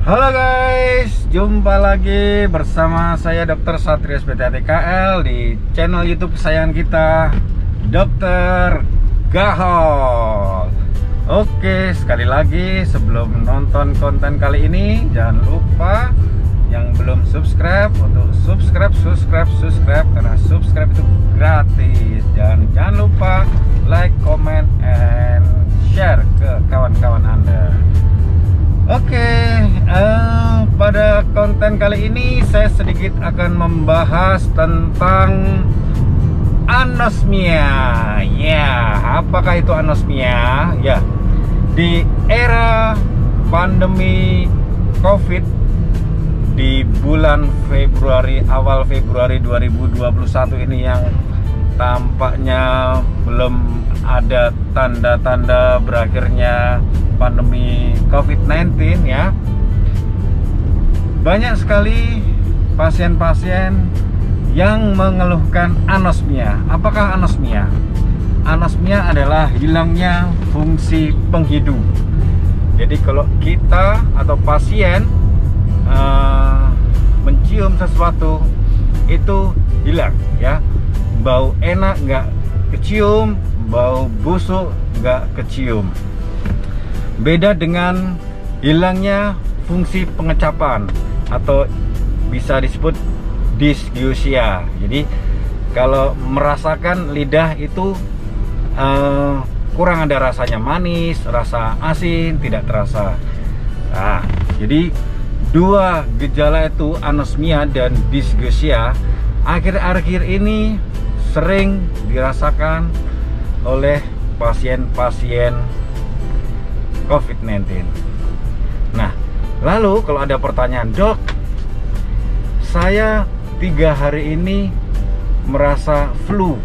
Halo guys, jumpa lagi bersama saya Dr. Satria SPTATKL di channel YouTube kesayangan kita, Dr. Gahol. Oke, sekali lagi sebelum nonton konten kali ini, jangan lupa yang belum subscribe untuk subscribe karena subscribe itu gratis. Jangan lupa like, comment, and share ke kawan-kawan Anda. Oke, pada konten kali ini saya sedikit akan membahas tentang anosmia. Ya, apakah itu anosmia? Ya, di era pandemi COVID di bulan Februari, awal Februari 2021 ini yang tampaknya belum ada tanda-tanda berakhirnya pandemi COVID-19 ya. Banyak sekali pasien-pasien yang mengeluhkan anosmia. Apakah anosmia? Anosmia adalah hilangnya fungsi penghidup. Jadi kalau kita atau pasien mencium sesuatu itu hilang ya. Bau enak nggak kecium, bau busuk nggak kecium. Beda dengan hilangnya fungsi pengecapan atau bisa disebut dysgeusia. Jadi kalau merasakan lidah itu kurang ada rasanya, manis, rasa asin tidak terasa. Nah, jadi dua gejala itu, anosmia dan dysgeusia, akhir-akhir ini sering dirasakan oleh pasien-pasien COVID-19. Nah, lalu kalau ada pertanyaan, dok, saya 3 hari ini merasa flu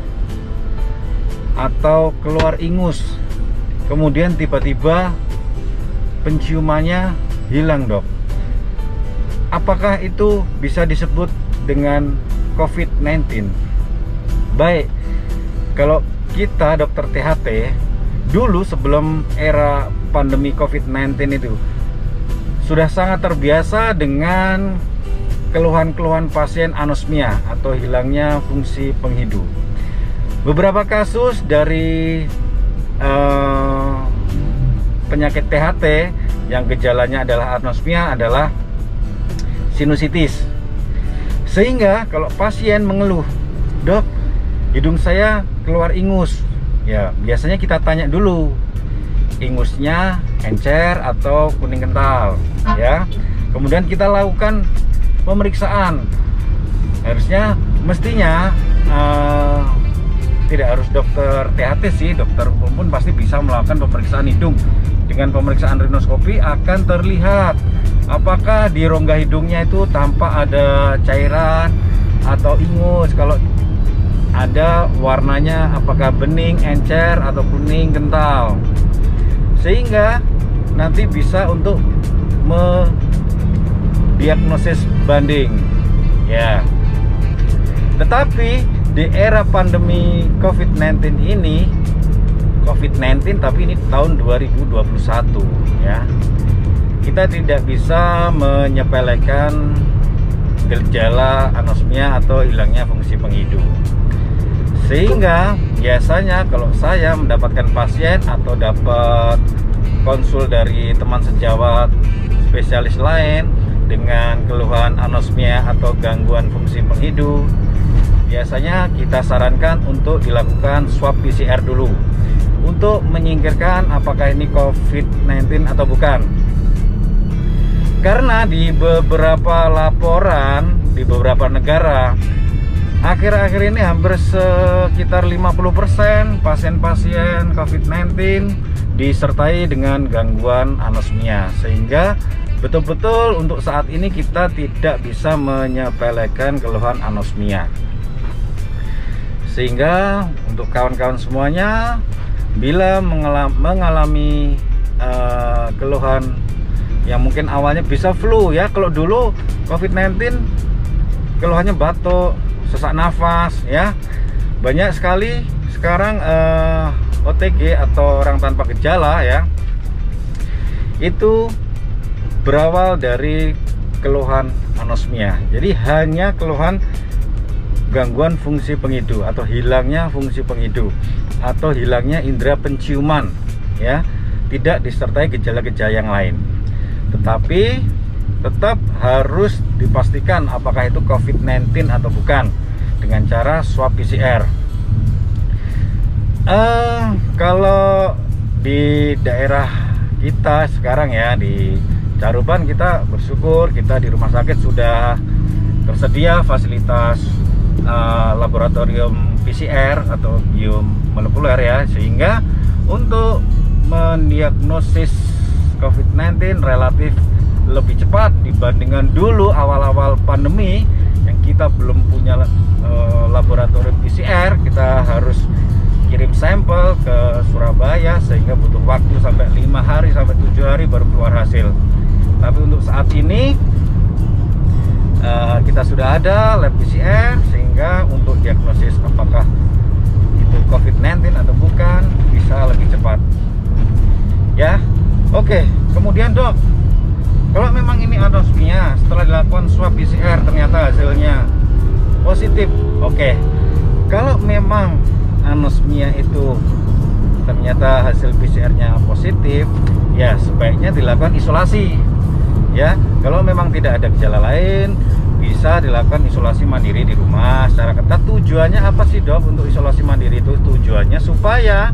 atau keluar ingus, kemudian tiba-tiba penciumannya hilang, dok. Apakah itu bisa disebut dengan COVID-19? Baik, kalau kita dokter THT dulu sebelum era pandemi COVID-19 itu sudah sangat terbiasa dengan keluhan-keluhan pasien anosmia atau hilangnya fungsi penghidup. Beberapa kasus dari penyakit THT yang gejalanya adalah anosmia adalah sinusitis. Sehingga kalau pasien mengeluh, dok, hidung saya keluar ingus, ya biasanya kita tanya dulu, ingusnya encer atau kuning kental ya. Kemudian kita lakukan pemeriksaan. Mestinya tidak harus dokter THT sih, dokter umum pun pasti bisa melakukan pemeriksaan hidung. Dengan pemeriksaan rinoskopi akan terlihat apakah di rongga hidungnya itu tampak ada cairan atau ingus. Kalau ada, warnanya apakah bening, encer, atau kuning kental, sehingga nanti bisa untuk mendiagnosis banding ya. Tetapi di era pandemi COVID-19 ini, tapi ini tahun 2021 ya, kita tidak bisa menyepelekan gejala anosmia atau hilangnya fungsi penghidup. Sehingga biasanya kalau saya mendapatkan pasien atau dapat konsul dari teman sejawat spesialis lain dengan keluhan anosmia atau gangguan fungsi penghidup, biasanya kita sarankan untuk dilakukan swab PCR dulu untuk menyingkirkan apakah ini COVID-19 atau bukan. Karena di beberapa laporan di beberapa negara, akhir-akhir ini hampir sekitar 50% pasien-pasien COVID-19 disertai dengan gangguan anosmia. Sehingga betul-betul untuk saat ini kita tidak bisa menyepelekan keluhan anosmia. Sehingga untuk kawan-kawan semuanya, bila mengalami keluhan yang mungkin awalnya bisa flu ya. Kalau dulu COVID-19 keluhannya batuk, sesak nafas ya, banyak sekali. Sekarang OTG atau orang tanpa gejala ya, itu berawal dari keluhan anosmia. Jadi hanya keluhan gangguan fungsi pengidu atau hilangnya fungsi pengidu atau hilangnya indera penciuman, ya, tidak disertai gejala-gejala yang lain. Tetapi tetap harus dipastikan apakah itu COVID-19 atau bukan dengan cara swab PCR. Kalau di daerah kita sekarang ya, di Caruban, kita bersyukur kita di rumah sakit sudah tersedia fasilitas laboratorium PCR atau biomolekuler ya, sehingga untuk mendiagnosis COVID-19 relatif lebih cepat dibandingkan dulu awal-awal pandemi yang kita belum punya laboratorium PCR. Kita harus kirim sampel ke Surabaya sehingga butuh waktu sampai 5 hari sampai 7 hari baru keluar hasil. Tapi untuk saat ini kita sudah ada lab PCR sehingga untuk diagnosis apakah itu COVID-19 atau bukan bisa lebih cepat. Ya, oke. Kemudian dok, kalau memang ini anosmia, setelah dilakukan swab PCR ternyata hasilnya positif. Oke. Kalau memang anosmia itu ternyata hasil PCR-nya positif, ya sebaiknya dilakukan isolasi. Ya, kalau memang tidak ada gejala lain, bisa dilakukan isolasi mandiri di rumah secara ketat. Tujuannya apa sih dok untuk isolasi mandiri itu? Tujuannya supaya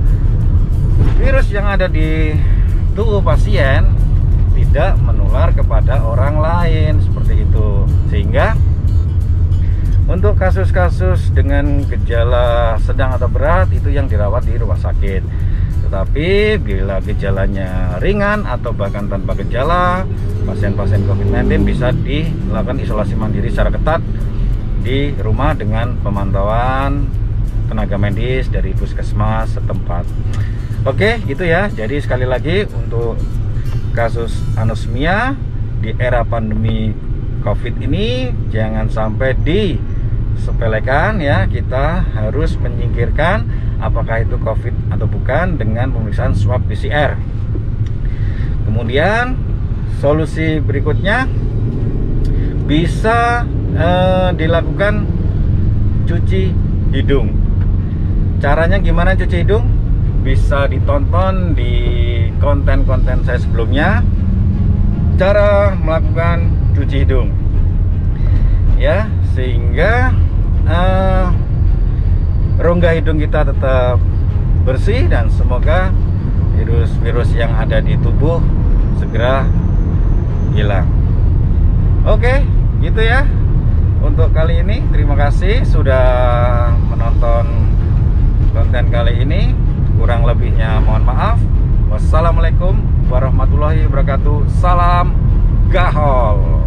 virus yang ada di tubuh pasien tidak menular kepada orang lain, seperti itu. Sehingga untuk kasus-kasus dengan gejala sedang atau berat itu yang dirawat di rumah sakit. Tetapi bila gejalanya ringan atau bahkan tanpa gejala, pasien-pasien COVID-19 bisa dilakukan isolasi mandiri secara ketat di rumah dengan pemantauan tenaga medis dari puskesmas setempat. Oke, gitu ya. Jadi sekali lagi untuk kasus anosmia di era pandemi COVID ini jangan sampai disepelekan ya. Kita harus menyingkirkan apakah itu COVID atau bukan dengan pemeriksaan swab PCR. Kemudian solusi berikutnya bisa dilakukan cuci hidung. Caranya gimana cuci hidung? Bisa ditonton di konten-konten saya sebelumnya, cara melakukan cuci hidung ya, sehingga rongga hidung kita tetap bersih dan semoga virus-virus yang ada di tubuh segera hilang. Oke, gitu ya untuk kali ini. Terima kasih sudah menonton konten kali ini. Kurang lebihnya mohon maaf. Wassalamualaikum warahmatullahi wabarakatuh. Salam Gahol.